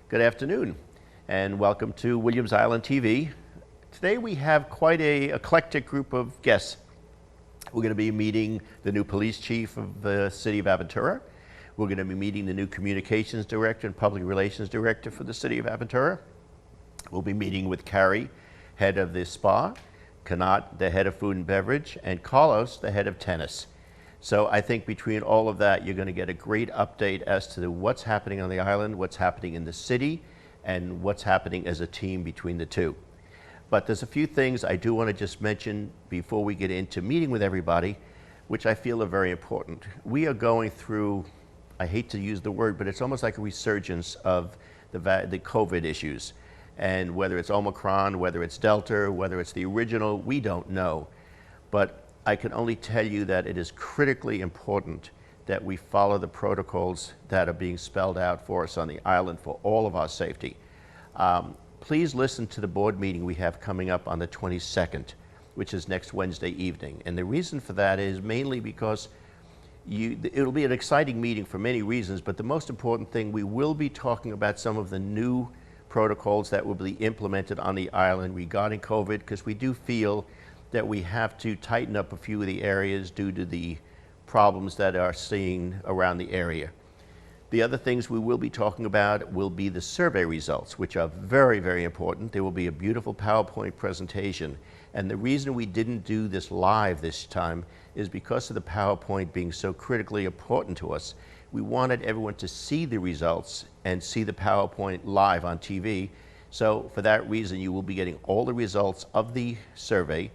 Good afternoon, and welcome to Williams Island TV. Today we have quite a eclectic group of guests. We're going to be meeting the new police chief of the city of Aventura. We're going to be meeting the new communications director and public relations director for the city of Aventura. We'll be meeting with Carrie, head of the spa, Kanat, the head of food and beverage, and Carlos, the head of tennis. So I think between all of that, you're going to get a great update as to what's happening on the island, what's happening in the city, and what's happening as a team between the two. But there's a few things I do want to just mention before we get into meeting with everybody, which I feel are very important. We are going through, I hate to use the word, but it's almost like a resurgence of the COVID issues. And whether it's Omicron, whether it's Delta, whether it's the original, we don't know. But I can only tell you that it is critically important that we follow the protocols that are being spelled out for us on the island for all of our safety. Please listen to the board meeting we have coming up on the 22nd, which is next Wednesday evening. And the reason for that is mainly because it'll be an exciting meeting for many reasons, but the most important thing, we will be talking about some of the new protocols that will be implemented on the island regarding COVID, because we do feel that we have to tighten up a few of the areas due to the problems that are seen around the area. The other things we will be talking about will be the survey results, which are very, very important. There will be a beautiful PowerPoint presentation. And the reason we didn't do this live this time is because of the PowerPoint being so critically important to us. We wanted everyone to see the results and see the PowerPoint live on TV. So for that reason, you will be getting all the results of the survey.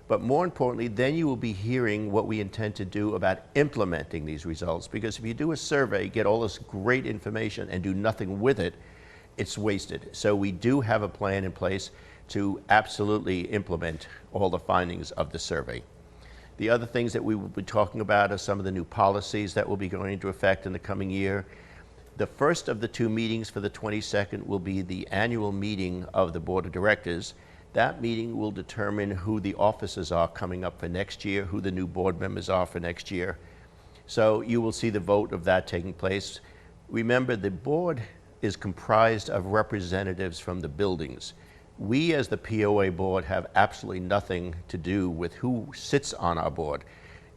But more importantly, then you will be hearing what we intend to do about implementing these results. Because if you do a survey, get all this great information and do nothing with it, it's wasted. So we do have a plan in place to absolutely implement all the findings of the survey. The other things that we will be talking about are some of the new policies that will be going into effect in the coming year. The first of the two meetings for the 22nd will be the annual meeting of the Board of Directors. That meeting will determine who the officers are coming up for next year, who the new board members are for next year. So you will see the vote of that taking place. Remember, the board is comprised of representatives from the buildings. We as the POA board have absolutely nothing to do with who sits on our board.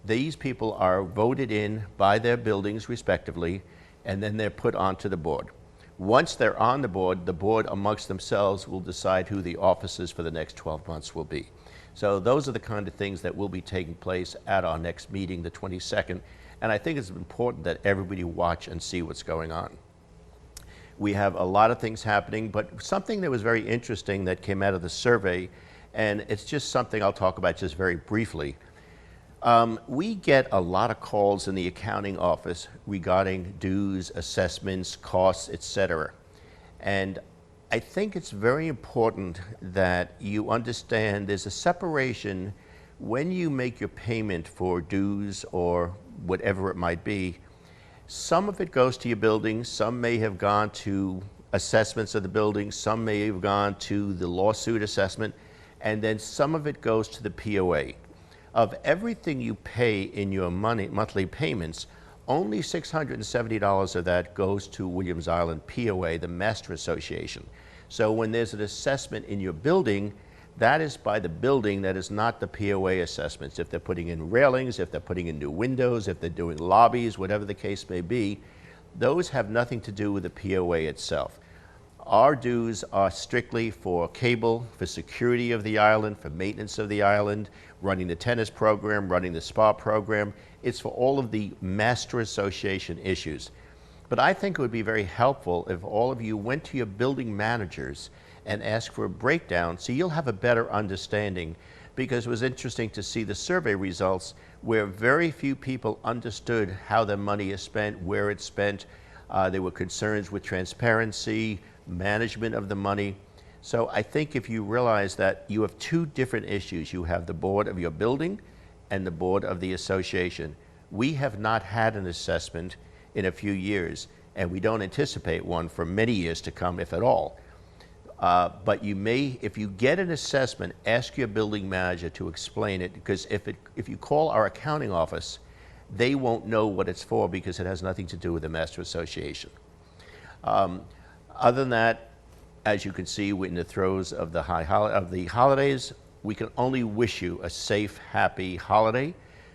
These people are voted in by their buildings respectively, and then they're put onto the board. Once they're on the board amongst themselves will decide who the officers for the next 12 months will be. So those are the kind of things that will be taking place at our next meeting, the 22nd. And I think it's important that everybody watch and see what's going on. We have a lot of things happening, but something that was very interesting that came out of the survey, and it's just something I'll talk about just very briefly. We get a lot of calls in the accounting office regarding dues, assessments, costs, etc. And I think it's very important that you understand there's a separation when you make your payment for dues or whatever it might be. Some of it goes to your building, some may have gone to assessments of the building, some may have gone to the lawsuit assessment, and then some of it goes to the POA. Of everything you pay in your monthly payments, only $670 of that goes to Williams Island POA, the Master Association. So when there's an assessment in your building, that is by the building, that is not the POA assessments. If they're putting in railings, if they're putting in new windows, if they're doing lobbies, whatever the case may be, those have nothing to do with the POA itself. Our dues are strictly for cable, for security of the island, for maintenance of the island, running the tennis program, running the spa program. It's for all of the Master Association issues. But I think it would be very helpful if all of you went to your building managers and asked for a breakdown so you'll have a better understanding, because it was interesting to see the survey results where very few people understood how their money is spent, where it's spent. There were concerns with transparency, management of the money. So I think if you realize that you have two different issues, you have the board of your building and the board of the association. We have not had an assessment in a few years, and we don't anticipate one for many years to come, if at all. But you may, if you get an assessment, ask your building manager to explain it, because if you call our accounting office, they won't know what it's for because it has nothing to do with the Master Association. Other than that, as you can see, we're in the throes of the holidays. We can only wish you a safe, happy holiday,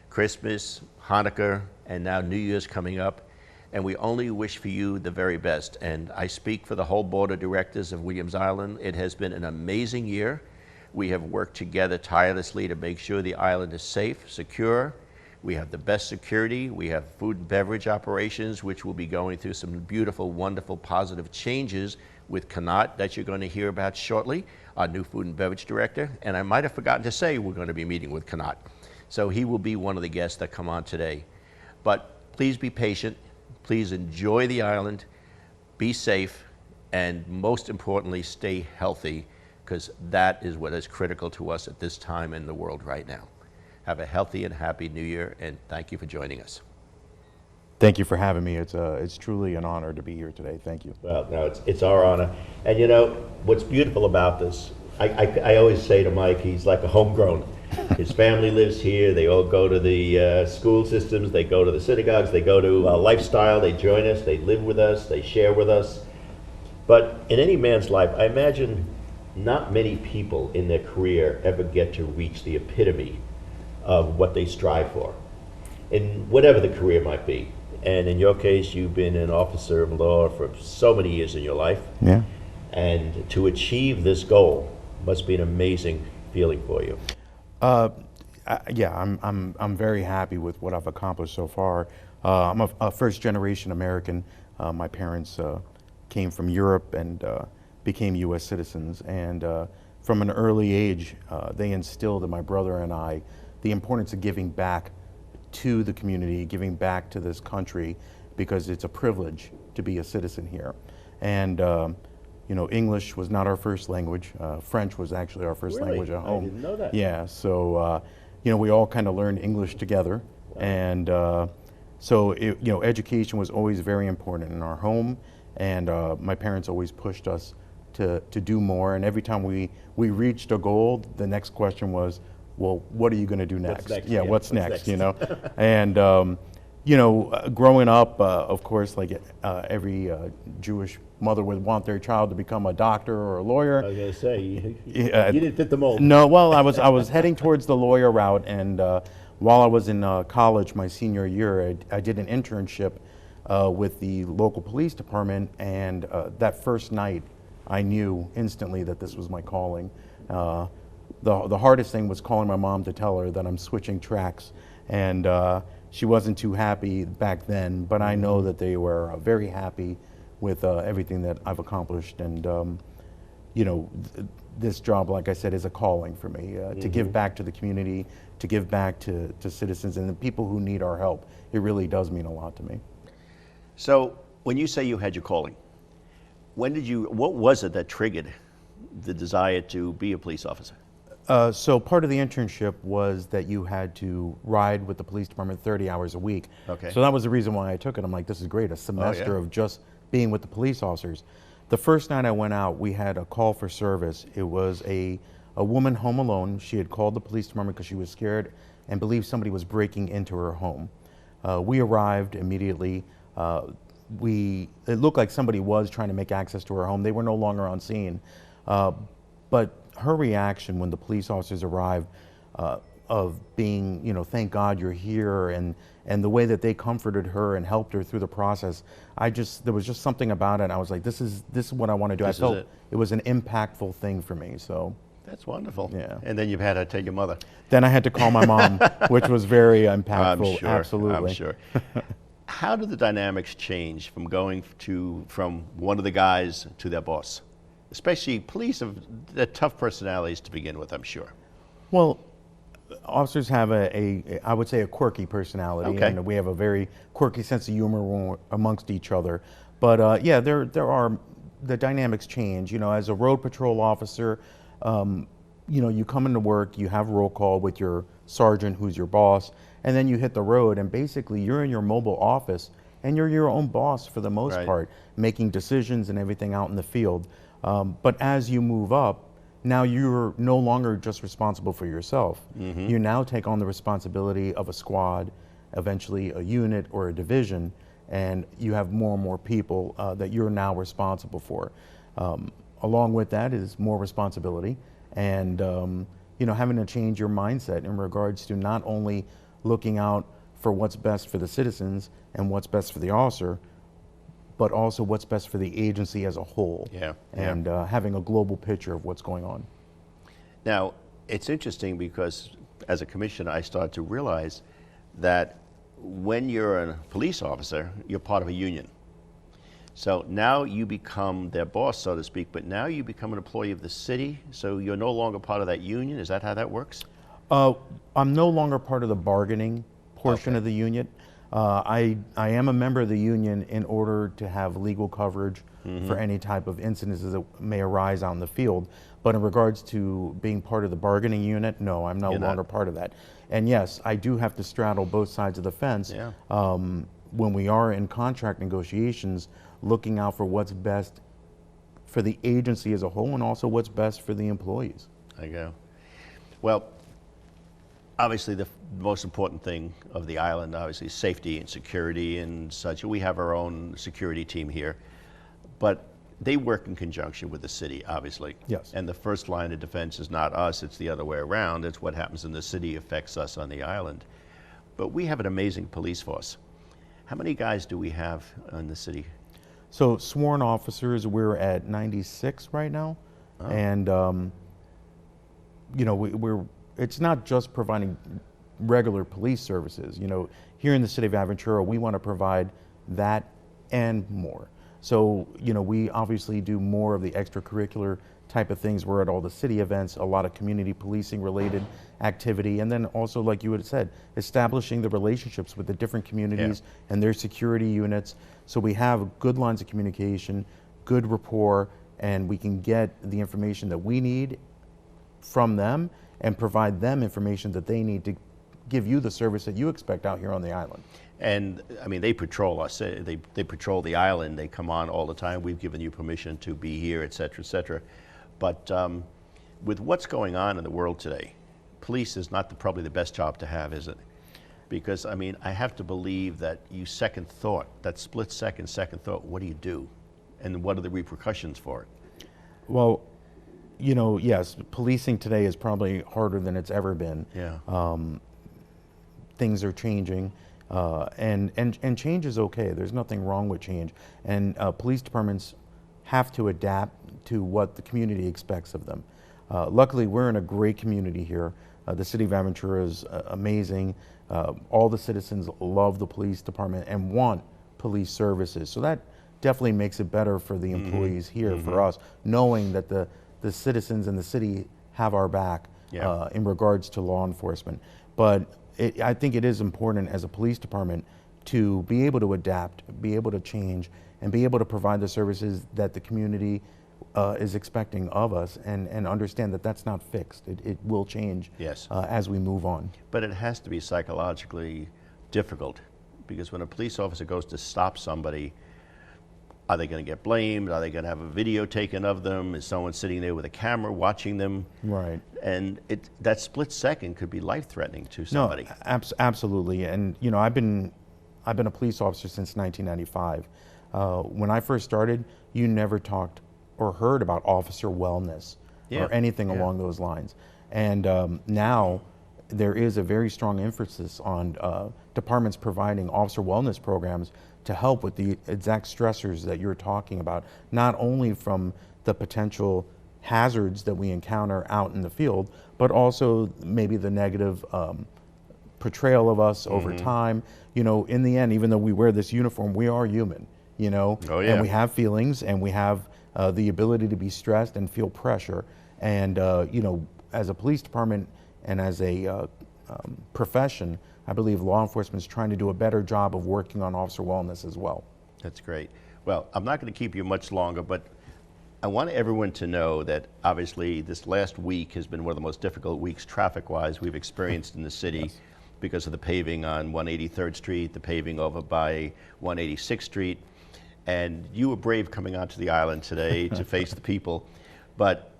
Christmas, Hanukkah, and now New Year's coming up. And we only wish for you the very best. And I speak for the whole board of directors of Williams Island. It has been an amazing year. We have worked together tirelessly to make sure the island is safe, secure. We have the best security. We have food and beverage operations, which will be going through some beautiful, wonderful, positive changes with Kanat that you're going to hear about shortly, our new food and beverage director. And I might have forgotten to say we're going to be meeting with Kanat. So he will be one of the guests that come on today. But please be patient. Please enjoy the island. Be safe. And most importantly, stay healthy, because that is what is critical to us at this time in the world right now. Have a healthy and happy New Year, and thank you for joining us. Thank you for having me. It's truly an honor to be here today. Thank you. Well, no, it's our honor. And you know, what's beautiful about this, I always say to Mike, he's like a homegrown. His family lives here. They all go to the school systems. They go to the synagogues. They go to Lifestyle. They join us. They live with us. They share with us. But in any man's life, I imagine not many people in their career ever get to reach the epitome of what they strive for, in whatever the career might be. And in your case, you've been an officer of law for so many years in your life. Yeah. And to achieve this goal must be an amazing feeling for you. Yeah, I'm very happy with what I've accomplished so far. I'm a first-generation American. My parents came from Europe and became U.S. citizens. And from an early age, they instilled in my brother and I the importance of giving back to the community, giving back to this country, because it's a privilege to be a citizen here. And you know, English was not our first language. French was actually our first language at home. I didn't know that. Yeah, so you know, we all kind of learned English together. Wow. And so you know, education was always very important in our home, and my parents always pushed us to do more. And every time we reached a goal, the next question was, well, what are you going to do next? What's next? Yeah, Yeah, what's next? You know, and you know, growing up, of course, like every Jewish mother would want their child to become a doctor or a lawyer. I was going to say, you didn't fit the mold. No, well, I was heading towards the lawyer route, and while I was in college, my senior year, I did an internship with the local police department, and that first night, I knew instantly that this was my calling. The hardest thing was calling my mom to tell her that I'm switching tracks, and she wasn't too happy back then, but I know that they were very happy with everything that I've accomplished. And you know, this job, like I said, is a calling for me, to give back to the community, to give back to citizens and the people who need our help. It really does mean a lot to me. So when you say you had your calling, what was it that triggered the desire to be a police officer? So part of the internship was that you had to ride with the police department 30 hours a week. Okay. So that was the reason why I took it. I'm like, this is great, a semester of just being with the police officers. The first night I went out, we had a call for service. It was a woman home alone. She had called the police department because she was scared and believed somebody was breaking into her home. We arrived immediately. It looked like somebody was trying to make access to her home. They were no longer on scene. But her reaction when the police officers arrived, of being, you know, thank God you're here, and the way that they comforted her and helped her through the process, there was just something about it. I was like, this is what I want to do. I felt it was an impactful thing for me. So that's wonderful. Yeah. And then you've had to tell your mother. Then I had to call my mom, which was very impactful. I'm sure. Absolutely. I'm sure. How did the dynamics change from going from one of the guys to their boss? Especially police have the tough personalities to begin with, I'm sure. Well, officers have I would say a quirky personality, okay. And we have a very quirky sense of humor amongst each other. But yeah, there are, the dynamics change. You know, as a road patrol officer, you know, you come into work, you have roll call with your sergeant, who's your boss, and then you hit the road, and basically you're in your mobile office, and you're your own boss for the most part, making decisions and everything out in the field. But as you move up, now you're no longer just responsible for yourself. You now take on the responsibility of a squad, eventually a unit or a division, and you have more and more people that you're now responsible for. Along with that is more responsibility, and having to change your mindset in regards to not only looking out for what's best for the citizens and what's best for the officer, but also what's best for the agency as a whole. Yeah. And having a global picture of what's going on. Now, it's interesting because as a commissioner, I started to realize that when you're a police officer, you're part of a union. So now you become their boss, so to speak, but now you become an employee of the city, so you're no longer part of that union. Is that how that works? I'm no longer part of the bargaining portion of the union. I am a member of the union in order to have legal coverage for any type of incidences that may arise out in the field. But in regards to being part of the bargaining unit, no, I'm no longer part of that. And yes, I do have to straddle both sides of the fence when we are in contract negotiations, looking out for what's best for the agency as a whole and also what's best for the employees. There you go. Well, obviously the most important thing of the island, obviously, is safety and security and such. We have our own security team here, but they work in conjunction with the city, obviously. Yes. And the first line of defense is not us, it's the other way around. It's what happens in the city affects us on the island. But we have an amazing police force. How many guys do we have in the city? So sworn officers, we're at 96 right now. And, it's not just providing regular police services. Here in the city of Aventura, we want to provide that and more. So, we obviously do more of the extracurricular type of things. We're at all the city events, a lot of community policing related activity, and then also, like you had said, establishing the relationships with the different communities and their security units. So we have good lines of communication, good rapport, and we can get the information that we need from them and provide them information that they need to give you the service that you expect out here on the island. And I mean, they patrol us. They patrol the island. They come on all the time. We've given you permission to be here, et cetera, et cetera. But with what's going on in the world today, police is not probably the best job to have, is it? Because I mean, I have to believe that you second thought, that split second thought, what do you do? And what are the repercussions for it? Well, yes, policing today is probably harder than it's ever been. Yeah. Things are changing, and change is okay. There's nothing wrong with change. And police departments have to adapt to what the community expects of them. Luckily, we're in a great community here. The city of Aventura is amazing. All the citizens love the police department and want police services. So that definitely makes it better for the employees here, for us, knowing that the citizens in the city have our back in regards to law enforcement. But I think it is important as a police department to be able to adapt, be able to change, and be able to provide the services that the community is expecting of us, and understand that that's not fixed. It will change as we move on. But it has to be psychologically difficult, because when a police officer goes to stop somebody, are they going to get blamed? Are they going to have a video taken of them? Is someone sitting there with a camera watching them? Right. And that split second could be life-threatening to somebody. No, absolutely. And I've been a police officer since 1995. When I first started, you never talked or heard about officer wellness or anything along those lines. And now there is a very strong emphasis on departments providing officer wellness programs to help with the exact stressors that you're talking about, not only from the potential hazards that we encounter out in the field, but also maybe the negative portrayal of us over time. In the end, even though we wear this uniform, we are human, and we have feelings, and we have the ability to be stressed and feel pressure. And, as a police department and as a profession, I believe law enforcement is trying to do a better job of working on officer wellness as well. That's great. Well, I'm not going to keep you much longer, but I want everyone to know that obviously this last week has been one of the most difficult weeks traffic-wise we've experienced in the city because of the paving on 183rd Street, the paving over by 186th Street. And you were brave coming onto the island today to face the people. But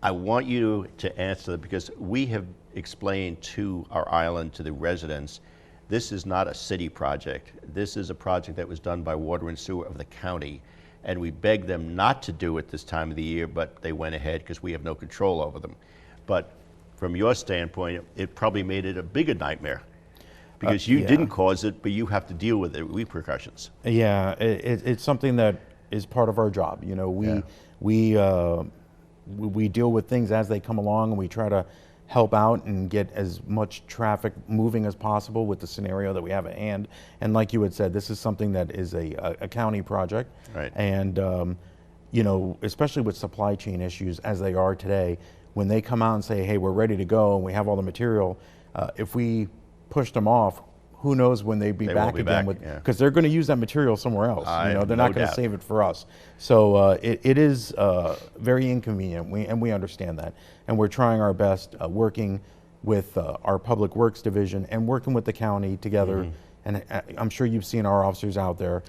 I want you to answer that, because we have explained to our island, to the residents, This is not a city project. This is a project that was done by Water and Sewer of the county. And we begged them not to do it this time of the year, but they went ahead because we have no control over them. But from your standpoint, it probably made it a bigger nightmare because you yeah. didn't cause it, but you have to deal with the repercussions. Yeah, it's something that is part of our job. You know, we deal with things as they come along, and we try to help out and get as much traffic moving as possible with the scenario that we have at hand. And like you had said, this is something that is a county project. Right. And, you know, especially with supply chain issues as they are today, when they come out and say, hey, we're ready to go and we have all the material, if we push them off, who knows when they'd be back again, because they're going to use that material somewhere else. You know, they're not going to save it for us. So it is very inconvenient, and we understand that. And we're trying our best, working with our Public Works Division and working with the county together. And I'm sure you've seen our officers out there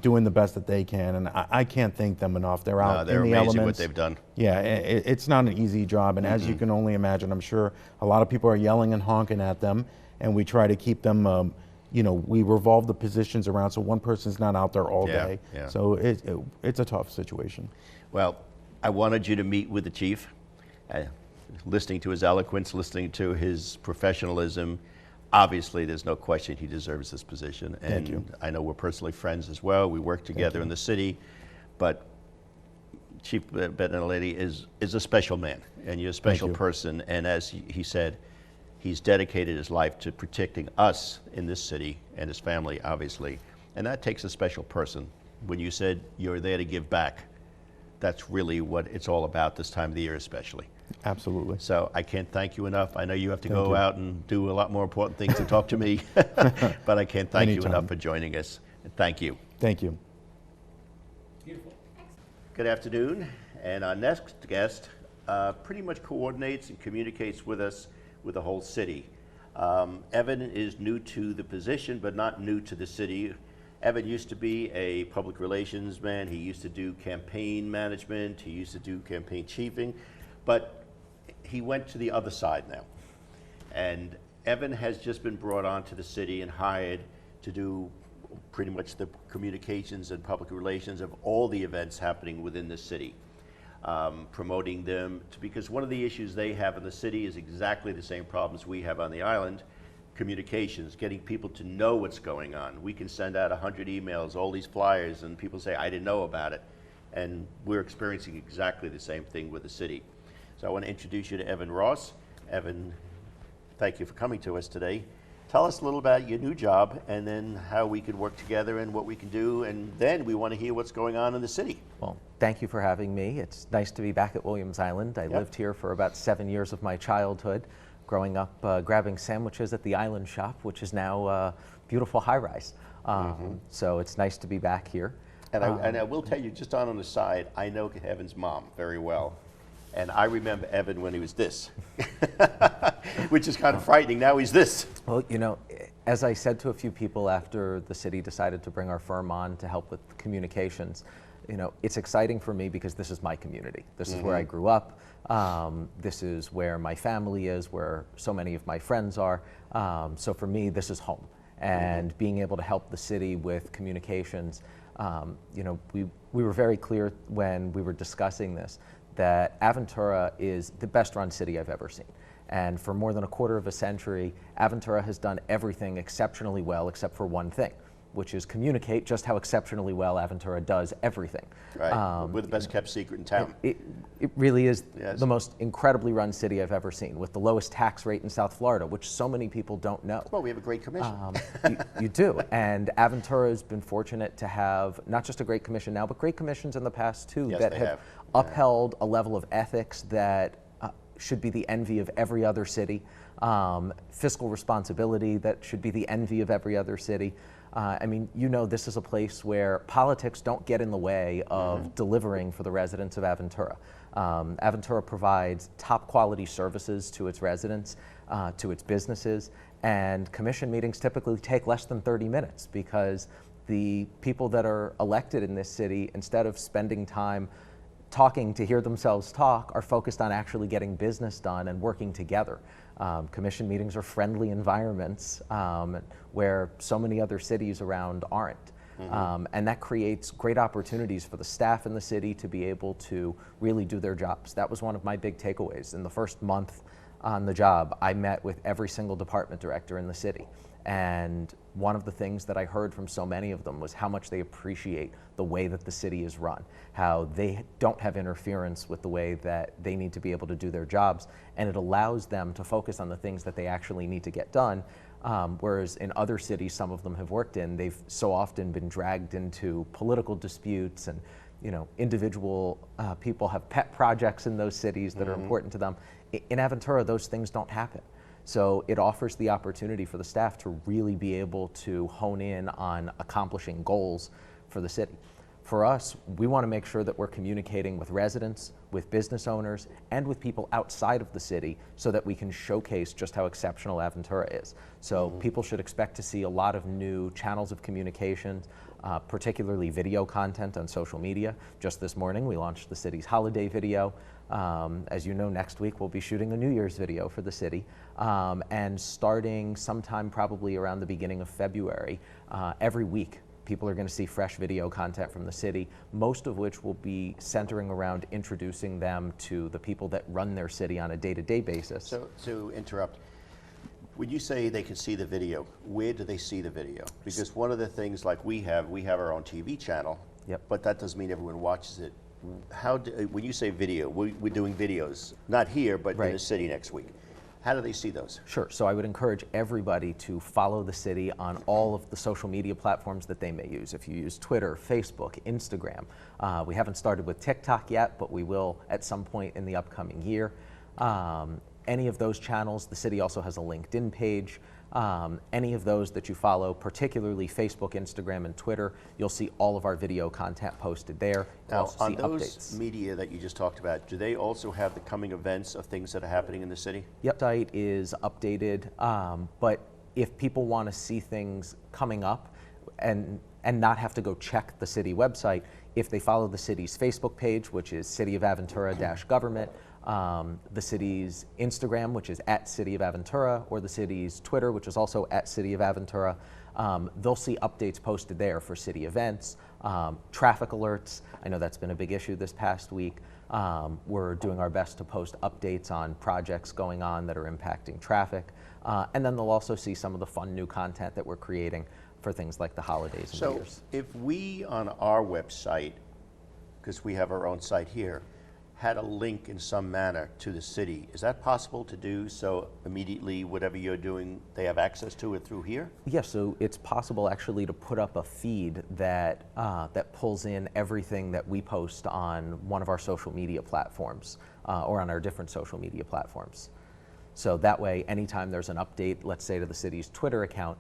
doing the best that they can. And I can't thank them enough. They're out in the elements. What they've done. Yeah, it's not an easy job. And as you can only imagine, I'm sure a lot of people are yelling and honking at them. And we try to keep them, you know, we revolve the positions around so one person's not out there all day. So it's a tough situation. Well, I wanted you to meet with the chief. Listening to his eloquence, listening to his professionalism, obviously there's no question he deserves this position. And Thank you. I know we're personally friends as well. We work together in the city. But Chief Bettinelli is a special man, and you're a special person. And as he said, he's dedicated his life to protecting us in this city and his family, obviously. And that takes a special person. When you said you're there to give back, that's really what it's all about this time of the year especially. Absolutely. So I can't thank you enough. I know you have to go out and do a lot more important things to talk to me, but I can't thank you enough for joining us. And thank you. Thank you. Beautiful. Good afternoon. And our next guest pretty much coordinates and communicates with us with the whole city. Evan is new to the position, but not new to the city. Evan used to be a public relations man. He used to do campaign management. He used to do campaign chiefing, but he went to the other side now. And Evan has just been brought on to the city and hired to do pretty much the communications and public relations of all the events happening within the city. Promoting them, because one of the issues they have in the city is exactly the same problems we have on the island. Communications, getting people to know what's going on. We can send out 100 emails, all these flyers, and people say, I didn't know about it. And we're experiencing exactly the same thing with the city. So I want to introduce you to Evan Ross. Evan, thank you for coming to us today. Tell us a little about your new job and then how we could work together and what we can do, and then we want to hear what's going on in the city. Well, thank you for having me. It's nice to be back at Williams Island. I lived here for about 7 years of my childhood, growing up grabbing sandwiches at the Island Shop, which is now a beautiful high-rise. So it's nice to be back here. And I will tell you, just on the side, I know Evan's mom very well. And I remember Evan when he was this, which is kind of frightening. Now he's this. Well, you know, as I said to a few people after the city decided to bring our firm on to help with communications, you know, it's exciting for me because this is my community. This is where I grew up. This is where my family is, where so many of my friends are. So for me, this is home. And being able to help the city with communications, you know, we were very clear when we were discussing this that Aventura is the best run city I've ever seen. And for more than a quarter of a century, Aventura has done everything exceptionally well except for one thing, which is communicate just how exceptionally well Aventura does everything. Right, we're the best kept secret in town. It really is the most incredibly run city I've ever seen, with the lowest tax rate in South Florida, which so many people don't know. Well, we have a great commission. You do, and Aventura has been fortunate to have not just a great commission now, but great commissions in the past too, that have upheld a level of ethics that should be the envy of every other city, fiscal responsibility that should be the envy of every other city. I mean, you know, this is a place where politics don't get in the way of delivering for the residents of Aventura. Aventura provides top quality services to its residents, to its businesses, and commission meetings typically take less than 30 minutes because the people that are elected in this city, instead of spending time talking to hear themselves talk are focused on actually getting business done and working together. Commission meetings are friendly environments where so many other cities around aren't. And that creates great opportunities for the staff in the city to be able to really do their jobs. That was one of my big takeaways. In the first month on the job, I met with every single department director in the city. And one of the things that I heard from so many of them was how much they appreciate the way that the city is run, how they don't have interference with the way that they need to be able to do their jobs, and it allows them to focus on the things that they actually need to get done. Whereas in other cities some of them have worked in, they've so often been dragged into political disputes, and individual people have pet projects in those cities that are important to them. In Aventura, those things don't happen. So it offers the opportunity for the staff to really be able to hone in on accomplishing goals for the city. For us, we want to make sure that we're communicating with residents, with business owners, and with people outside of the city so that we can showcase just how exceptional Aventura is. So people should expect to see a lot of new channels of communication, particularly video content on social media. Just this morning, we launched the city's holiday video. As you know, next week we'll be shooting a New Year's video for the city. And starting sometime probably around the beginning of February, every week, people are going to see fresh video content from the city, most of which will be centering around introducing them to the people that run their city on a day-to-day basis. So, to interrupt, when you say they can see the video, where do they see the video? Because one of the things, like we have our own TV channel, but that doesn't mean everyone watches it. When you say video, we're doing videos, not here, but in the city next week. How do they see those? Sure. So I would encourage everybody to follow the city on all of the social media platforms that they may use. If you use Twitter, Facebook, Instagram. We haven't started with TikTok yet, but we will at some point in the upcoming year. Any of those channels, the city also has a LinkedIn page. Any of those that you follow, particularly Facebook, Instagram, and Twitter, you'll see all of our video content posted there. Now, on those media that you just talked about, do they also have the coming events of things that are happening in the city? Yep, the site is updated, but if people want to see things coming up and not have to go check the city website, if they follow the city's Facebook page, which is City of Aventura-Government, the city's Instagram, which is @City of Aventura, or the city's Twitter, which is also @City of Aventura. They'll see updates posted there for city events, traffic alerts. I know that's been a big issue this past week. We're doing our best to post updates on projects going on that are impacting traffic. And then they'll also see some of the fun new content that we're creating for things like the holidays and New Year's. So if we on our website, because we have our own site here, had a link in some manner to the city, is that possible to do so immediately whatever you're doing, they have access to it through here? Yes, so it's possible actually to put up a feed that, that pulls in everything that we post on one of our social media platforms or on our different social media platforms. So that way, anytime there's an update, let's say to the city's Twitter account,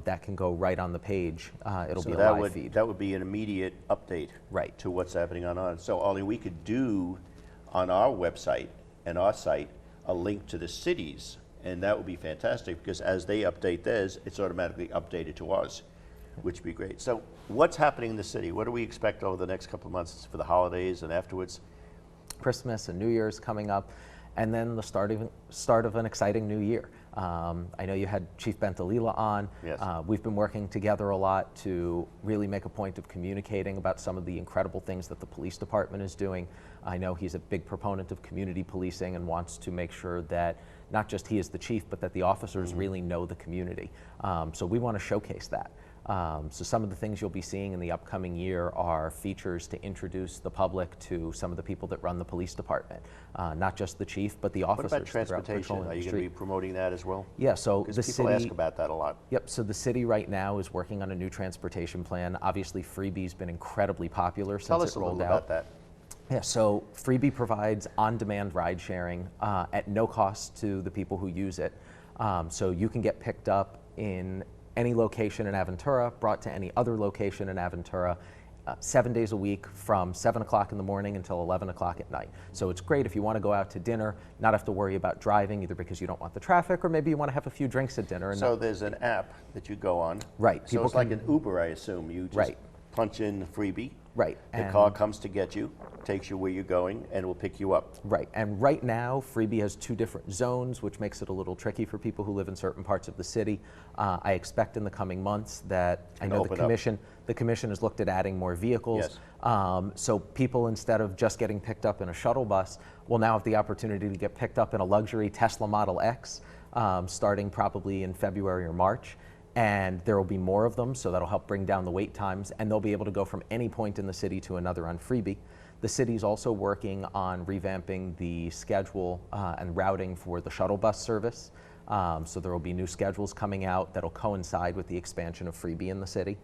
that can go right on the page. It'll be a live feed. That would be an immediate update to what's happening on ours. So Ollie, we could do on our website and our site a link to the cities, and that would be fantastic because as they update theirs, it's automatically updated to ours, which would be great. So what's happening in the city? What do we expect over the next couple of months for the holidays and afterwards? Christmas and New Year's coming up, and then the start of an exciting new year. I know you had Chief Bentalila on. Yes. We've been working together a lot to really make a point of communicating about some of the incredible things that the police department is doing. I know he's a big proponent of community policing and wants to make sure that not just he is the chief, but that the officers really know the community. So we want to showcase that. So some of the things you'll be seeing in the upcoming year are features to introduce the public to some of the people that run the police department, not just the chief, but the officers. What about transportation? Are you going to be promoting that as well? Yeah, so the city, people ask about that a lot. Yep, so the city right now is working on a new transportation plan. Obviously, Freebie's been incredibly popular since it rolled out. Tell us a little about that. Yeah, so Freebie provides on-demand ride sharing at no cost to the people who use it. So you can get picked up in any location in Aventura, brought to any other location in Aventura, 7 days a week from 7 o'clock in the morning until 11 o'clock at night. So it's great if you want to go out to dinner, not have to worry about driving, either because you don't want the traffic or maybe you want to have a few drinks at dinner. And so there's an app that you go on. Right. So it's like an Uber, I assume. You just right. punch in Freebie. Right. The car comes to get you, takes you where you're going, and will pick you up. Right, and right now, Freebie has 2 different zones, which makes it a little tricky for people who live in certain parts of the city. I expect in the coming months that I know the commission has looked at adding more vehicles. Yes. So people, instead of just getting picked up in a shuttle bus, will now have the opportunity to get picked up in a luxury Tesla Model X, starting probably in February or March. And there will be more of them, so that'll help bring down the wait times, and they'll be able to go from any point in the city to another on Freebie. The city's also working on revamping the schedule and routing for the shuttle bus service. So there will be new schedules coming out that'll coincide with the expansion of Freebie in the city.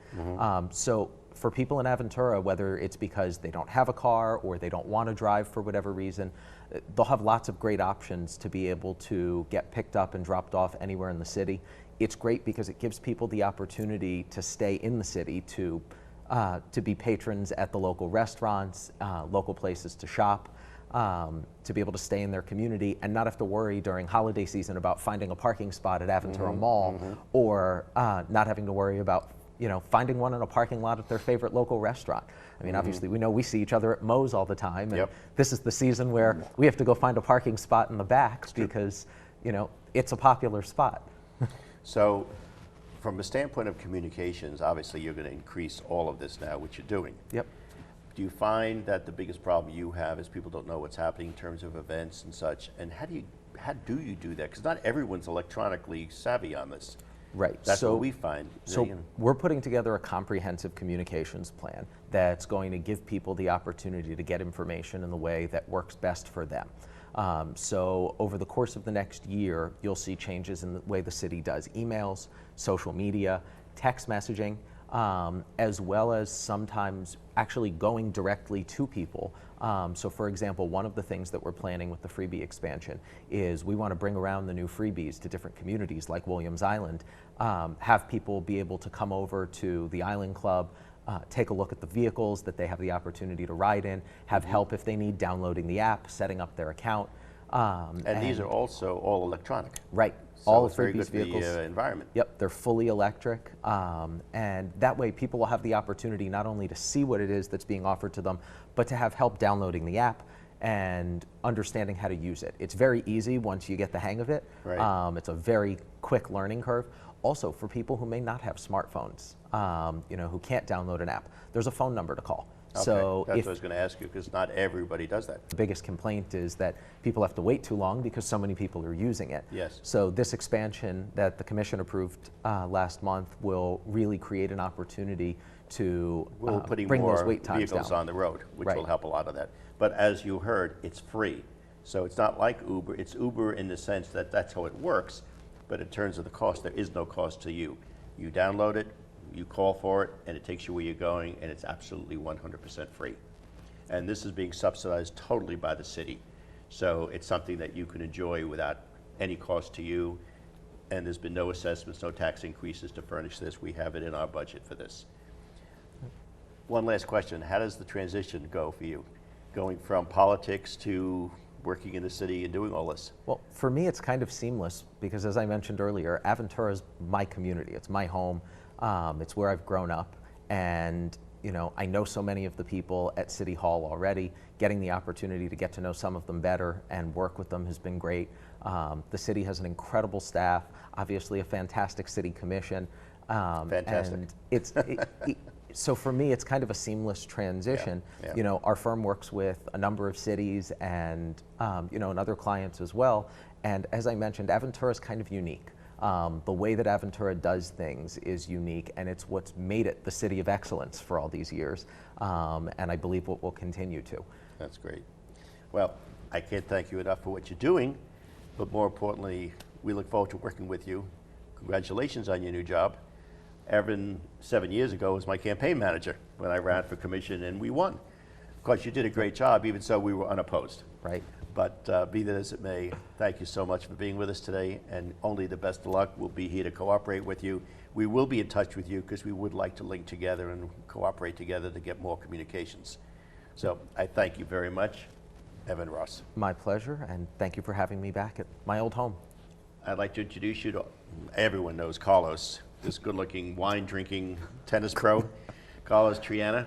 So for people in Aventura, whether it's because they don't have a car or they don't want to drive for whatever reason, they'll have lots of great options to be able to get picked up and dropped off anywhere in the city. It's great because it gives people the opportunity to stay in the city, to be patrons at the local restaurants, local places to shop, to be able to stay in their community and not have to worry during holiday season about finding a parking spot at Aventura Mall, or not having to worry about finding one in a parking lot at their favorite local restaurant. I mean, obviously, we know we see each other at Moe's all the time, and this is the season where we have to go find a parking spot in the back because it's a popular spot. So, from a standpoint of communications, obviously you're going to increase all of this now, which you're doing. Yep. Do you find that the biggest problem you have is people don't know what's happening in terms of events and such? And how do you do that? Because not everyone's electronically savvy on this. Right. That's what we find. So we're putting together a comprehensive communications plan that's going to give people the opportunity to get information in the way that works best for them. So over the course of the next year, you'll see changes in the way the city does emails, social media, text messaging, as well as sometimes actually going directly to people. So for example, one of the things that we're planning with the Freebie expansion is we want to bring around the new freebies to different communities like Williams Island, have people be able to come over to the Island Club, take a look at the vehicles that they have the opportunity to ride in, have help if they need downloading the app, setting up their account. And these are also all electronic. Right. So all it's of very Freebie's good for vehicles. the environment. Yep, they're fully electric. And that way people will have the opportunity not only to see what it is that's being offered to them, but to have help downloading the app and understanding how to use it. It's very easy once you get the hang of it. Right. It's a very quick learning curve. Also, for people who may not have smartphones, who can't download an app, there's a phone number to call. Okay. So that's what I was going to ask you, because not everybody does that. the biggest complaint is that people have to wait too long because so many people are using it. Yes. So this expansion that the commission approved last month will really create an opportunity to We're putting bring more those wait times vehicles down. on the road, which Right. will help a lot of that. But as you heard, it's free. So it's not like Uber. It's Uber in the sense that that's how it works. But in terms of the cost, there is no cost to you. You download it, you call for it, and it takes you where you're going, and it's absolutely 100% free. And this is being subsidized totally by the city. So it's something that you can enjoy without any cost to you. And there's been no assessments, no tax increases to furnish this. We have it in our budget for this. One last question. How does the transition go for you? Going from politics to working in the city and doing all this? Well, for me, it's kind of seamless because, as I mentioned earlier, Aventura is my community. It's my home. It's where I've grown up. And, I know so many of the people at City Hall already. Getting the opportunity to get to know some of them better and work with them has been great. The city has an incredible staff, obviously a fantastic city commission. Fantastic. And so for me, it's kind of a seamless transition. Yeah. Our firm works with a number of cities and, and other clients as well. And as I mentioned, Aventura is kind of unique. The way that Aventura does things is unique, and it's what's made it the city of excellence for all these years. And I believe what will continue to. That's great. Well, I can't thank you enough for what you're doing, but more importantly, we look forward to working with you. Congratulations on your new job. Evan, 7 years ago, was my campaign manager when I ran for commission, and we won. Of course, you did a great job, even so we were unopposed. Right. But be that as it may, thank you so much for being with us today, and only the best of luck. We'll be here to cooperate with you. We will be in touch with you because we would like to link together and cooperate together to get more communications. So I thank you very much, Evan Ross. My pleasure, and thank you for having me back at my old home. I'd like to introduce you to, everyone knows Carlos, this good-looking, wine-drinking tennis pro, Carlos Triana.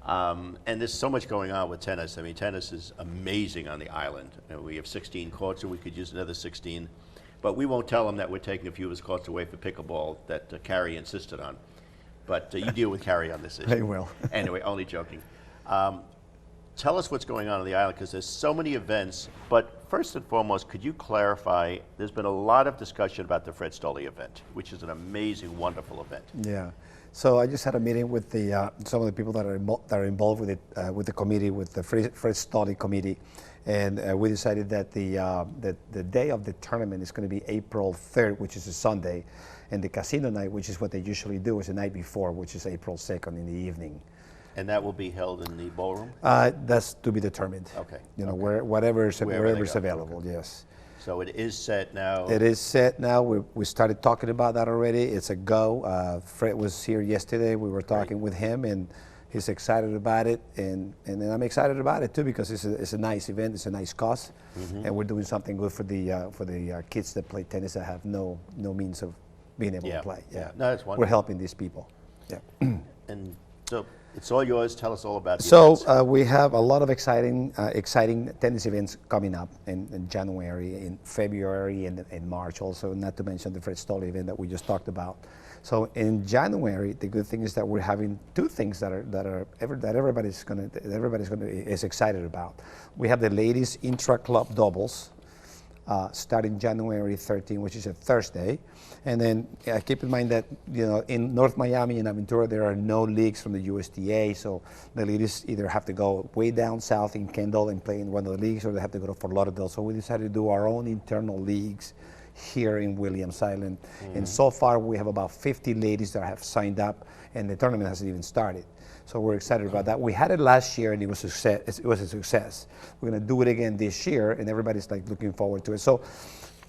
And there's so much going on with tennis. I mean, tennis is amazing on the island. We have 16 courts, and we could use another 16. But we won't tell them that we're taking a few of his courts away for pickleball that Carrie insisted on. But you deal with Carrie on this issue. I will. Anyway, only joking. Tell us what's going on the island, because there's so many events. But first and foremost, could you clarify, there's been a lot of discussion about the Fred Stolle event, which is an amazing, wonderful event. Yeah. So I just had a meeting with the some of the people that are involved with the committee, with the Fred Stolle committee, and we decided that the day of the tournament is going to be April 3rd, which is a Sunday, and the casino night, which is what they usually do, is the night before, which is April 2nd in the evening. And that will be held in the ballroom? That's to be determined. Okay. You know, Okay. wherever's Wherever they go. available. Okay. Yes. So it is set now? It is set now. We started talking about that already. It's a go. Fred was here yesterday. We were talking with him, and he's excited about it. And I'm excited about it too, because it's a nice event. It's a nice cause, and we're doing something good for the kids that play tennis that have no means of being able to play. Yeah. No, that's wonderful. We're helping these people. Yeah. And so it's all yours. Tell us all about the So events. we have a lot of exciting tennis events coming up in January, in February, and in March also, not to mention the Fred Stolle event that we just talked about. So in January, the good thing is that we're having two things that everybody's is excited about. We have the ladies intra-club doubles starting January 13, which is a Thursday. And then keep in mind that, you know, in North Miami and Aventura, there are no leagues from the USTA, so the ladies either have to go way down south in Kendall and play in one of the leagues, or they have to go to Fort Lauderdale. So we decided to do our own internal leagues here in Williams Island. And so far, we have about 50 ladies that have signed up, and the tournament hasn't even started. So we're excited about that. We had it last year, and it was a success. We're going to do it again this year, and everybody's like looking forward to it. So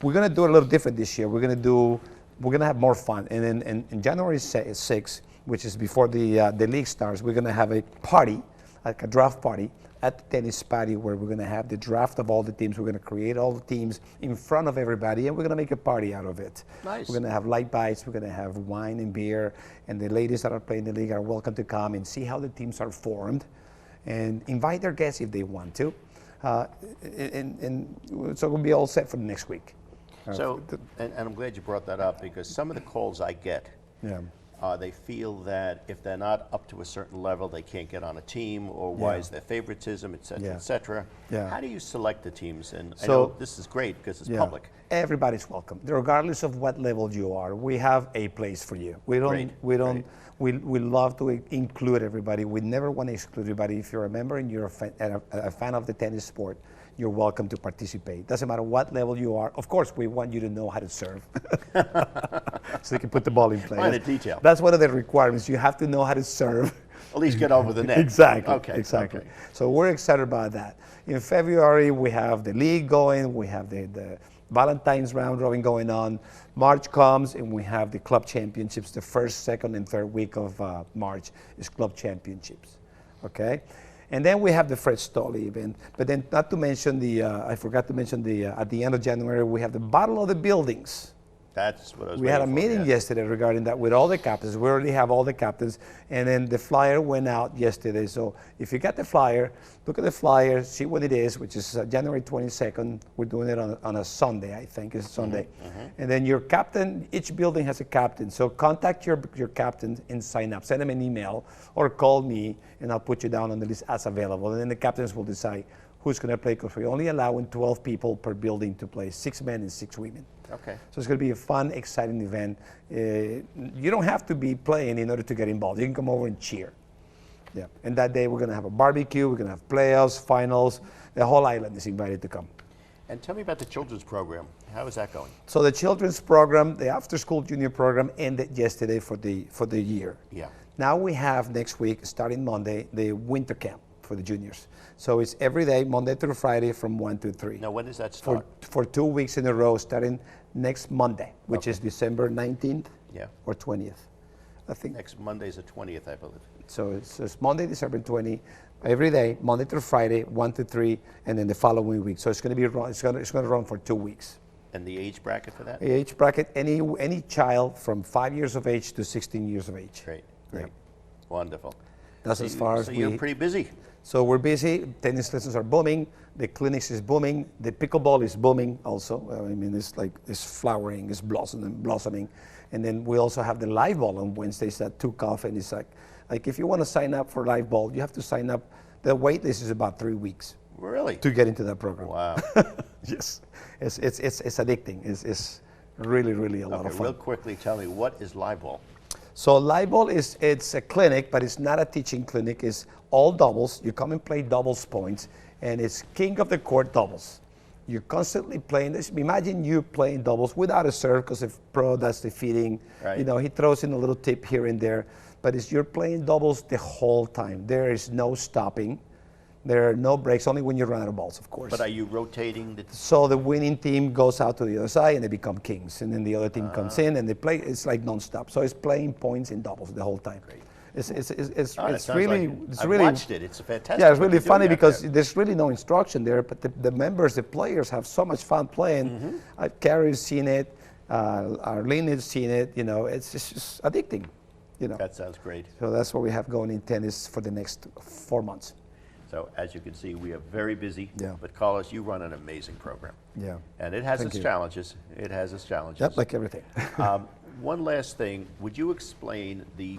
we're going to do it a little different this year. We're going to have more fun. And then in January 6th, which is before the league starts, we're going to have a party, like a draft party, at the tennis patio, where we're going to have the draft of all the teams. We're going to create all the teams in front of everybody, and we're going to make a party out of it. Nice. We're going to have light bites. We're going to have wine and beer, and the ladies that are playing the league are welcome to come and see how the teams are formed, and invite their guests if they want to. And so we'll be all set for the next week. So, and I'm glad you brought that up, because some of the calls I get, Yeah. they feel that if they're not up to a certain level, they can't get on a team, or why Yeah. is there favoritism, et cetera, Yeah. et cetera. Yeah. How do you select the teams? And I So- know this is great because it's Yeah. public. Everybody's welcome, regardless of what level you are. We have a place for you. We Great, don't. We love to include everybody. We never want to exclude everybody. If you're a member and you're a fan of the tennis sport, you're welcome to participate. Doesn't matter what level you are. Of course, we want you to know how to serve, so you can put the ball in play. Fine detail. That's one of the requirements. You have to know how to serve. At least get over the net. Exactly. Okay. Exactly. Okay. So we're excited about that. In February, we have the league going. We have the Valentine's round robin going on. March comes, and we have the club championships. The first, second, and third week of March is club championships. Okay. And then we have the Fred Stolle event. But then, not to mention I forgot to mention at the end of January, we have the Battle of the Buildings. That's what I was We had a waiting for, meeting yeah. yesterday regarding that with all the captains. We already have all the captains, and then the flyer went out yesterday. So if you got the flyer, look at the flyer, see what it is, which is January 22nd. We're doing it on a Sunday, I think it's Sunday. And then your captain, each building has a captain. So contact your captain and sign up. Send them an email or call me, and I'll put you down on the list as available. And then the captains will decide who's going to play, because we're only allowing 12 people per building to play, 6 men and 6 women. Okay. So it's going to be a fun, exciting event. You don't have to be playing in order to get involved. You can come over and cheer. Yeah. And that day we're going to have a barbecue. We're going to have playoffs, finals. The whole island is invited to come. And tell me about the children's program. How is that going? So the children's program, the after-school junior program, ended yesterday for the year. Yeah. Now we have next week, starting Monday, the winter camp for the juniors. So it's every day, Monday through Friday, from 1 to 3. Now, when does that start? For 2 weeks in a row, starting next Monday, which is December 19th Yeah. or 20th, I think. Next Monday's the 20th, I believe. So it's Monday, December 20, every day, Monday through Friday, 1 to 3, and then the following week. So it's going to be it's going to run for 2 weeks. And the age bracket for that? The age bracket, any child from 5 years of age to 16 years of age. Great, great. Yeah. Wonderful. That's as far as So you're pretty busy. So we're busy. Tennis lessons are booming. The clinics is booming. The pickleball is booming also. I mean, it's flowering, it's blossoming. And then we also have the live ball on Wednesdays at 2 off. And it's like if you want to sign up for live ball, you have to sign up. The wait list is about 3 weeks. Really? To get into that program. Wow. Yes. It's addicting. It's really, really a lot of fun. Real quickly, tell me, what is Libel? So Libel it's a clinic, but it's not a teaching clinic. It's all doubles. You come and play doubles points, and it's king of the court doubles. You're constantly playing this. Imagine you playing doubles without a serve, because if pro, that's defeating. Right. You know, he throws in a little tip here and there, but you're playing doubles the whole time. There is no stopping. There are no breaks, only when you run out of balls, of course. But are you rotating the... So the winning team goes out to the other side and they become kings, and then the other team comes in and they play. It's like nonstop. So it's playing points in doubles the whole time. Great. It's really... I've watched it. It's a fantastic... Yeah, it's really what you're funny doing out because there. there's really no instruction there, but the members, the players have so much fun playing. Carrie's seen it, Arlene has seen it. You know, it's just addicting. You know. That sounds great. So that's what we have going in tennis for the next 4 months. So as you can see, we are very busy. Yeah. But Carlos, you run an amazing program. Yeah. And it has Thank its you. challenges. It has its challenges. Yep, like everything. One last thing, would you explain the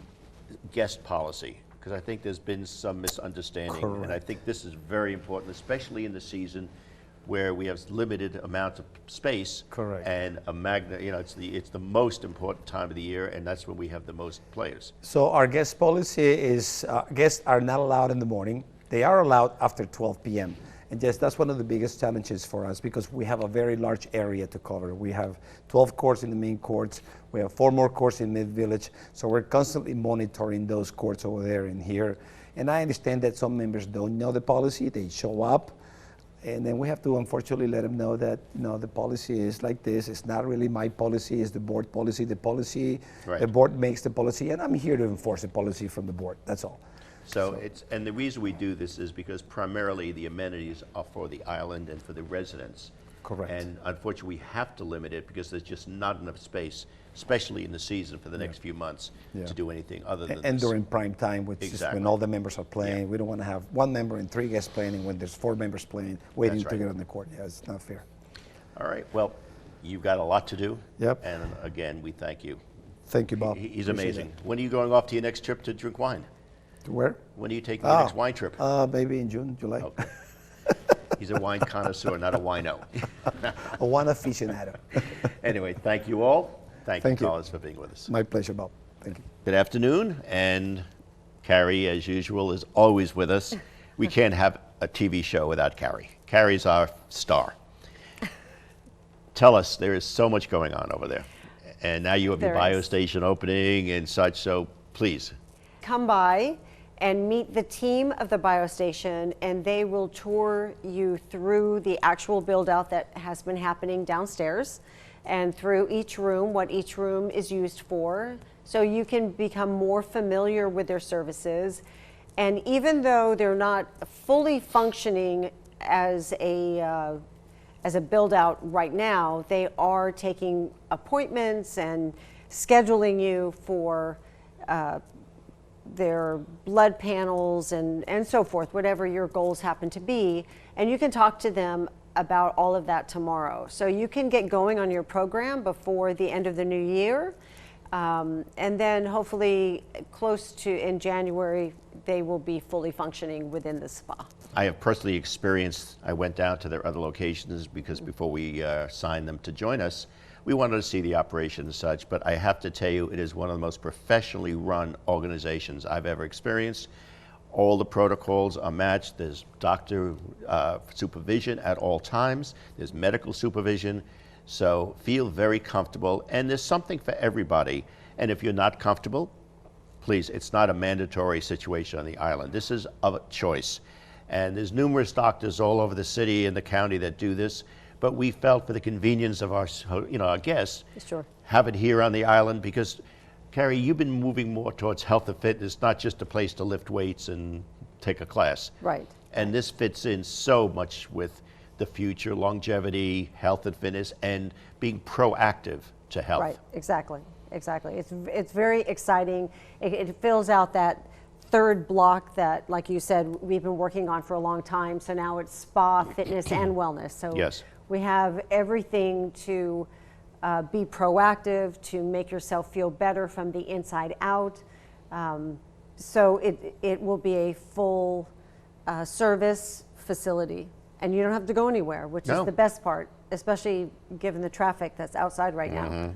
guest policy? Because I think there's been some misunderstanding. And I Correct. think this is very important, especially in the season where we have limited amounts of space. Correct. And it's the most important time of the year, and that's when we have the most players. So our guest policy is guests are not allowed in the morning. They are allowed after 12 p.m. And yes, that's one of the biggest challenges for us because we have a very large area to cover. We have 12 courts in the main courts. We have 4 more courts in Mid-Village. So we're constantly monitoring those courts over there and here. And I understand that some members don't know the policy. They show up. And then we have to unfortunately let them know that the policy is like this. It's not really my policy. It's the board policy. The policy, Right. The board makes the policy. And I'm here to enforce the policy from the board. That's all. So and the reason we do this is because primarily the amenities are for the island and for the residents. Correct. And unfortunately, we have to limit it because there's just not enough space, especially in the season for the next few months, Yeah. to do anything other than And this. during prime time, which is Exactly. when all the members are playing. Yeah. We don't want to have 1 member and 3 guests playing, and when there's 4 members playing, waiting That's to right. get on the court. Yeah, it's not fair. All right. Well, you've got a lot to do. Yep. And again, we thank you. Thank you, Bob. He's Appreciate amazing. When are you going off to your next trip to drink wine? it. To where? When are you taking your next wine trip? Maybe in June, July. Okay. He's a wine connoisseur, not a wino. A wine aficionado. Anyway, thank you all. Thank Thank you, you. Carlos, for being with us. My pleasure, Bob. Thank you. Good afternoon, and Carrie, as usual, is always with us. We can't have a TV show without Carrie. Carrie's our star. Tell us, there is so much going on over there. And now you have your There bio is. station opening and such, so please. Come by and meet the team of the biostation, and they will tour you through the actual build out that has been happening downstairs and through each room, what each room is used for, so you can become more familiar with their services. And even though they're not fully functioning as a build out right now, they are taking appointments and scheduling you for their blood panels and so forth, whatever your goals happen to be. And you can talk to them about all of that tomorrow. So you can get going on your program before the end of the new year. And then hopefully close to in January, they will be fully functioning within the spa. I have personally experienced, I went down to their other locations because before we signed them to join us, we wanted to see the operation and such, but I have to tell you, it is one of the most professionally run organizations I've ever experienced. All the protocols are matched. There's doctor supervision at all times. There's medical supervision. So feel very comfortable, and there's something for everybody. And if you're not comfortable, please, it's not a mandatory situation on the island. This is a choice. And there's numerous doctors all over the city and the county that do this, but we felt for the convenience of our guests, Sure. have it here on the island because, Carrie, you've been moving more towards health and fitness, not just a place to lift weights and take a class. Right. And this fits in so much with the future, longevity, health and fitness, and being proactive to health. Right, exactly. It's very exciting. It fills out that third block that, like you said, we've been working on for a long time. So now it's spa, fitness, and wellness. So Yes. we have everything to be proactive, to make yourself feel better from the inside out. So it will be a full service facility, and you don't have to go anywhere, which No. is the best part, especially given the traffic that's outside right now.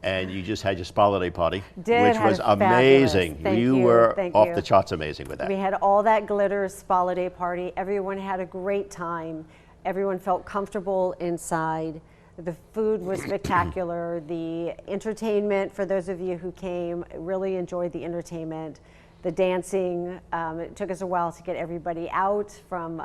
And you just had your spa day party, Did, which had was a fabulous. amazing. Thank you you, were thank off you. the charts amazing with that. We had all that glitter spa day party. Everyone had a great time. Everyone felt comfortable inside. The food was spectacular. The entertainment, for those of you who came, really enjoyed the entertainment. The dancing, it took us a while to get everybody out from,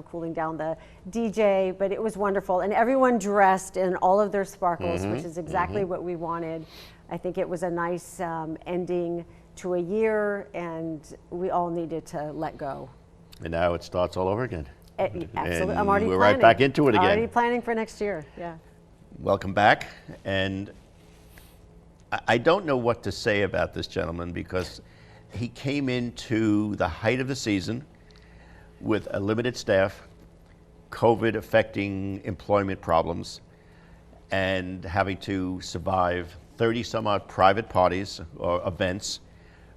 cooling down the DJ, but it was wonderful. And everyone dressed in all of their sparkles, which is exactly what we wanted. I think it was a nice ending to a year, and we all needed to let go. And now it starts all over again. Absolutely. And I'm already we're planning. right back into it again. Already planning for next year, yeah. Welcome back. And I don't know what to say about this gentleman, because he came into the height of the season with a limited staff, COVID affecting employment problems, and having to survive 30 some odd private parties or events,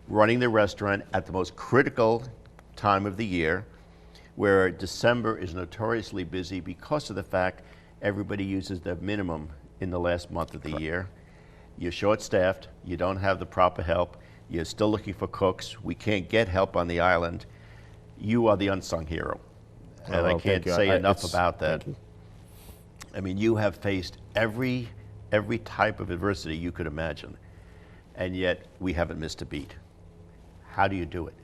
running the restaurant at the most critical time of the year, where December is notoriously busy because of the fact everybody uses the minimum in the last month of the year. You're short-staffed, you don't have the proper help, you're still looking for cooks, we can't get help on the island. You are the unsung hero. And I well, can't thank you. say enough It's- about that. thank you. I mean, you have faced every type of adversity you could imagine, and yet we haven't missed a beat. How do you do it?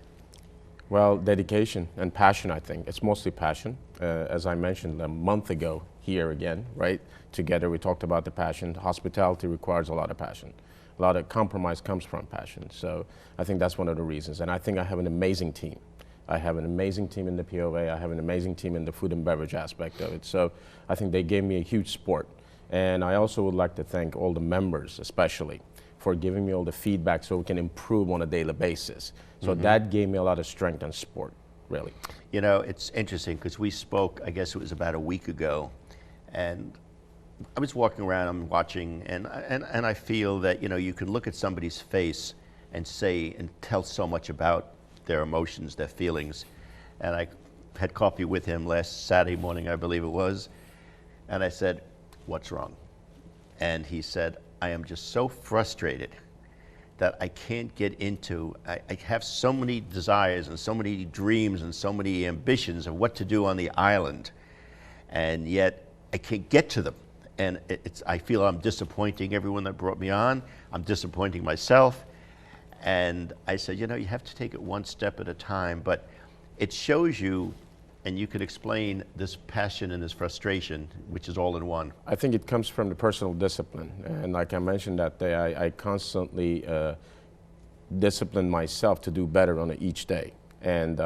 Well, dedication and passion, I think. It's mostly passion. As I mentioned a month ago here again, right? Together we talked about the passion. Hospitality requires a lot of passion. A lot of compromise comes from passion. So I think that's one of the reasons. And I think I have an amazing team. I have an amazing team in the POA. I have an amazing team in the food and beverage aspect of it. So I think they gave me a huge support. And I also would like to thank all the members, especially, for giving me all the feedback so we can improve on a daily basis. So that gave me a lot of strength and support, really. You know, it's interesting because we spoke, I guess it was about a week ago, and I was walking around, I'm watching, and I feel that, you can look at somebody's face and say and tell so much about their emotions, their feelings. And I had coffee with him last Saturday morning, I believe it was, and I said, "What's wrong?" And he said, "I am just so frustrated that I can't get into, I have so many desires and so many dreams and so many ambitions of what to do on the island, and yet I can't get to them. And I feel I'm disappointing everyone that brought me on, I'm disappointing myself." And I said, you have to take it one step at a time, but it shows you, and you can explain this passion and this frustration, which is all in one. I think it comes from the personal discipline. And like I mentioned that day, I constantly discipline myself to do better on each day. And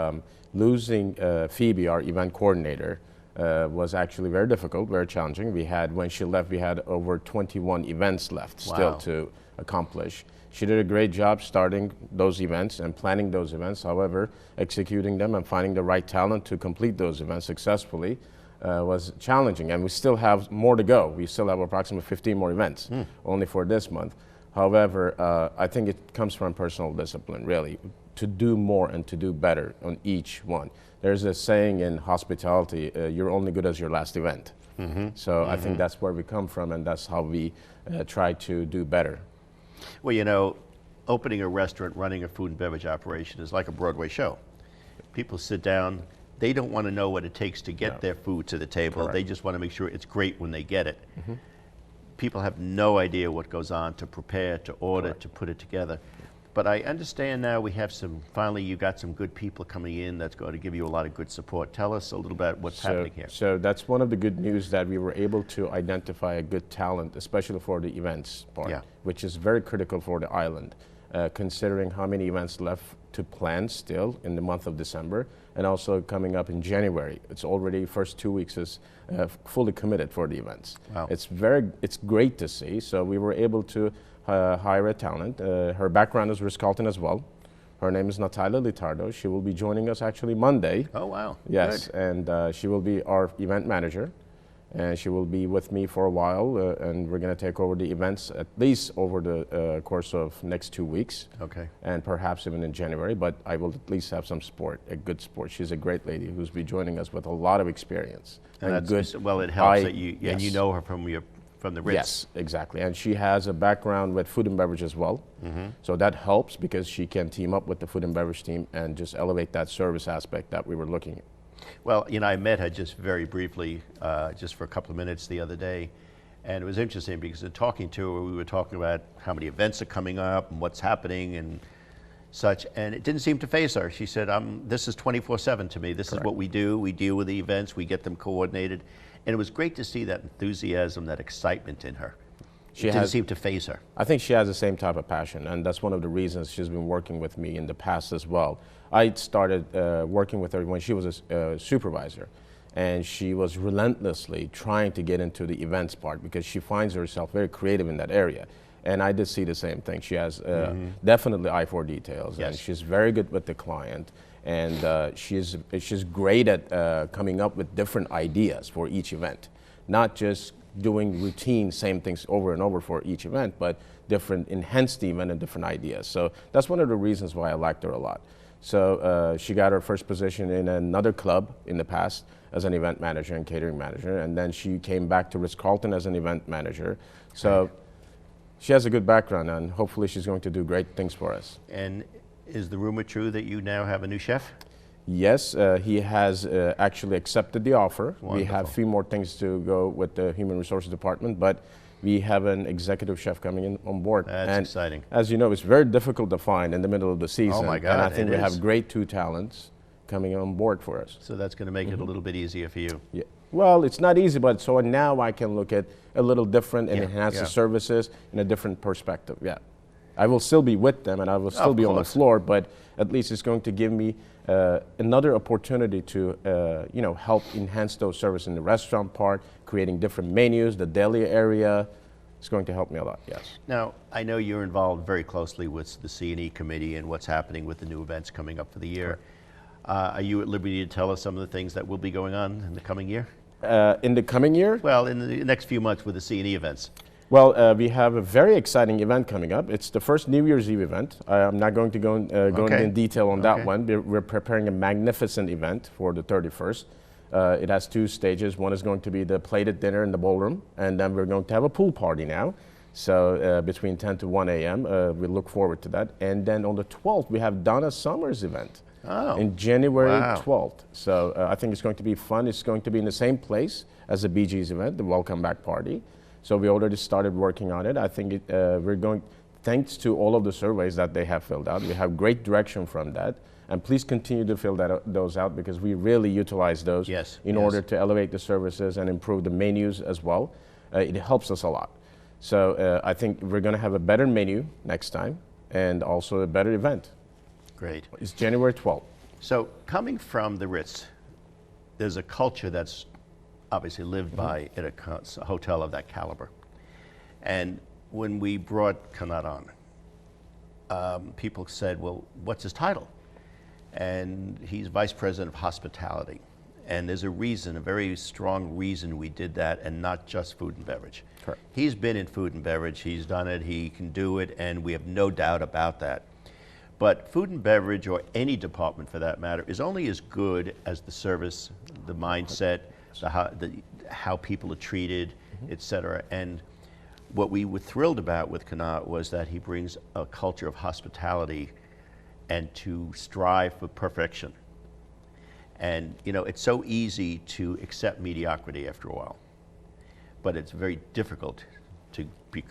losing Phoebe, our event coordinator, was actually very difficult, very challenging. When she left, we had over 21 events left still to accomplish. She did a great job starting those events and planning those events. However, executing them and finding the right talent to complete those events successfully was challenging. And we still have more to go. We still have approximately 15 more events only for this month. However, I think it comes from personal discipline, really, to do more and to do better on each one. There's a saying in hospitality, you're only good as your last event. So I think that's where we come from, and that's how we try to do better. Well, opening a restaurant, running a food and beverage operation is like a Broadway show. People sit down, they don't want to know what it takes to get their food to the table. Correct. They just want to make sure it's great when they get it. People have no idea what goes on to prepare, to order, to put it together. But I understand now finally you got some good people coming in that's going to give you a lot of good support. Tell us a little about what's happening here. So that's one of the good news, that we were able to identify a good talent, especially for the events part, which is very critical for the island, considering how many events left to plan still in the month of December, and also coming up in January. It's already first 2 weeks is fully committed for the events. Wow. It's great to see. So we were able to hire a talent. Her background is Ritz-Carlton as well. Her name is Natalia Litardo. She will be joining us actually Monday. Oh, wow. Yes, Good. and she will be our event manager. And she will be with me for a while, and we're going to take over the events at least over the course of next 2 weeks. Okay. And perhaps even in January, but I will at least have some sport, a good sport. She's a great lady who's be joining us with a lot of experience. And good. Well, it helps that yes. and you know her from the Ritz. Yes, exactly. And she has a background with food and beverage as well. So that helps because she can team up with the food and beverage team and just elevate that service aspect that we were looking at. Well, I met her just very briefly, just for a couple of minutes the other day, and it was interesting because in talking to her, we were talking about how many events are coming up and what's happening and such, and it didn't seem to faze her. She said, this is 24/7 to me. This Correct. is what we do. We deal with the events. We get them coordinated. And it was great to see that enthusiasm, that excitement in her. It didn't seem to faze her. I think she has the same type of passion, and that's one of the reasons she's been working with me in the past as well. I started working with her when she was a supervisor, and she was relentlessly trying to get into the events part because she finds herself very creative in that area. And I did see the same thing. She has definitely eye for details, Yes. and she's very good with the client, and she's great at coming up with different ideas for each event, not just doing routine same things over and over for each event, but different enhanced event and different ideas. So that's one of the reasons why I liked her a lot. So she got her first position in another club in the past as an event manager and catering manager, and then she came back to Ritz-Carlton as an event manager. So she has a good background, and hopefully she's going to do great things for us. And is the rumor true that you now have a new chef? Yes, he has actually accepted the offer. Wonderful. We have a few more things to go with the Human Resources Department, but we have an executive chef coming in on board. That's exciting. As you know, it's very difficult to find in the middle of the season. Oh my God, and I think it we is. have great two talents coming on board for us. So that's going to make it a little bit easier for you. Yeah. Well, it's not easy, but so now I can look at a little different and Yeah, enhance yeah. the services in a different perspective. Yeah. I will still be with them and I will still Of be on the course. floor, but at least it's going to give me another opportunity to help enhance those services in the restaurant part, creating different menus, the deli area. It's going to help me a lot, yes. Now, I know you're involved very closely with the C&E committee and what's happening with the new events coming up for the year. Are you at liberty to tell us some of the things that will be going on in the coming year? In the coming year? Well, in the next few months with the C&E events. Well, we have a very exciting event coming up. It's the first New Year's Eve event. I'm not going to go Okay. in detail on Okay. that one. We're preparing a magnificent event for the 31st. It has two stages. One is going to be the plated dinner in the ballroom, and then we're going to have a pool party now. So between 10 to 1 a.m., we look forward to that. And then on the 12th, we have Donna Summer's event in January Wow. 12th. So I think it's going to be fun. It's going to be in the same place as the Bee Gees event, the Welcome Back Party. So we already started working on it. I think we're going, thanks to all of the surveys that they have filled out, we have great direction from that. And please continue to fill those out because we really utilize those Yes, in yes. order to elevate the services and improve the menus as well. It helps us a lot. So I think we're going to have a better menu next time and also a better event. Great. It's January 12th. So coming from the Ritz, there's a culture that's obviously lived by at a hotel of that caliber. And when we brought Kanat on, people said, well, what's his title? And he's Vice President of Hospitality. And there's a reason, a very strong reason we did that, and not just food and beverage. Correct. He's been in food and beverage, he's done it, he can do it, and we have no doubt about that. But food and beverage, or any department for that matter, is only as good as the service, the mindset, how people are treated, et cetera. And what we were thrilled about with Kanat was that he brings a culture of hospitality and to strive for perfection. And it's so easy to accept mediocrity after a while, but it's very difficult to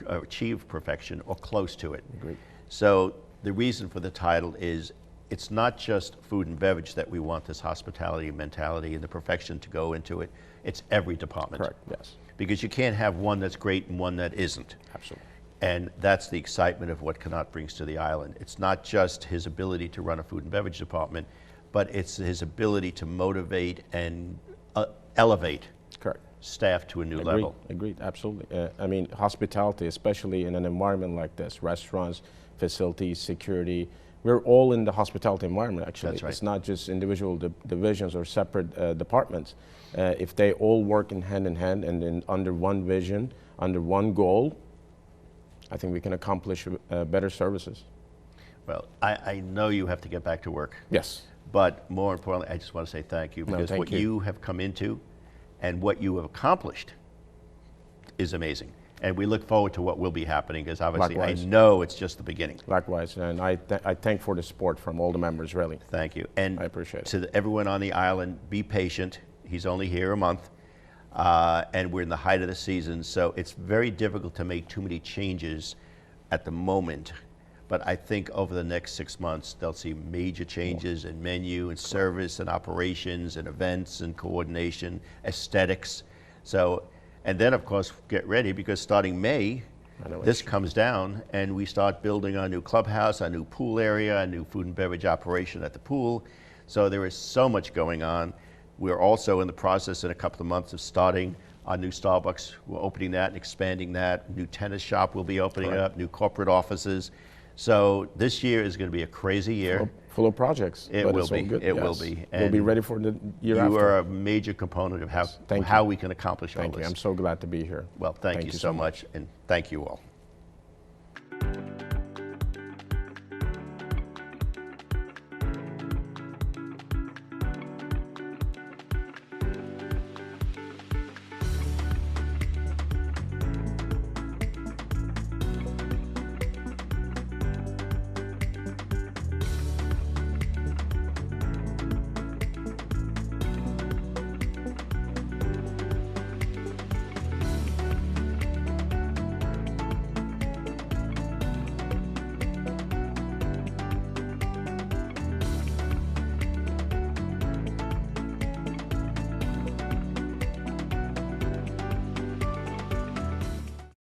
achieve perfection or close to it. Agreed. So the reason for the title is it's not just food and beverage that we want this hospitality mentality and the perfection to go into it. It's every department. Correct, yes. Because you can't have one that's great and one that isn't. Absolutely. And that's the excitement of what Kanat brings to the island. It's not just his ability to run a food and beverage department, but it's his ability to motivate and elevate Correct. staff to a new Agreed. level. Agreed, absolutely. I mean, hospitality, especially in an environment like this, restaurants, facilities, security, we're all in the hospitality environment, actually. That's right. It's not just individual divisions or separate departments. If they all work in hand and then under one vision, under one goal, I think we can accomplish better services. Well, I know you have to get back to work. Yes. But more importantly, I just want to say thank you, No, because thank what you. you have come into and what you have accomplished is amazing. And we look forward to what will be happening, because obviously Likewise. I know it's just the beginning. Likewise, and I thank for the support from all the members, really. Thank you. And I appreciate it. to everyone on the island, be patient. He's only here a month, and we're in the height of the season, so it's very difficult to make too many changes at the moment. But I think over the next 6 months, they'll see major changes in menu and service and operations and events and coordination, aesthetics. So, and then of course, get ready, because starting May, this comes down and we start building our new clubhouse, our new pool area, our new food and beverage operation at the pool. So there is so much going on. We're also in the process in a couple of months of starting our new Starbucks. We're opening that and expanding that. New tennis shop will be opening up, new corporate offices. So this year is going to be a crazy year. Full of projects. It but will it's all be. good. It will Yes. be. We'll be And ready for the year You after. are a major component of how Thank how you. we can accomplish all Thank this. you. I'm so glad to be here. Well, thank you so much, and thank you all.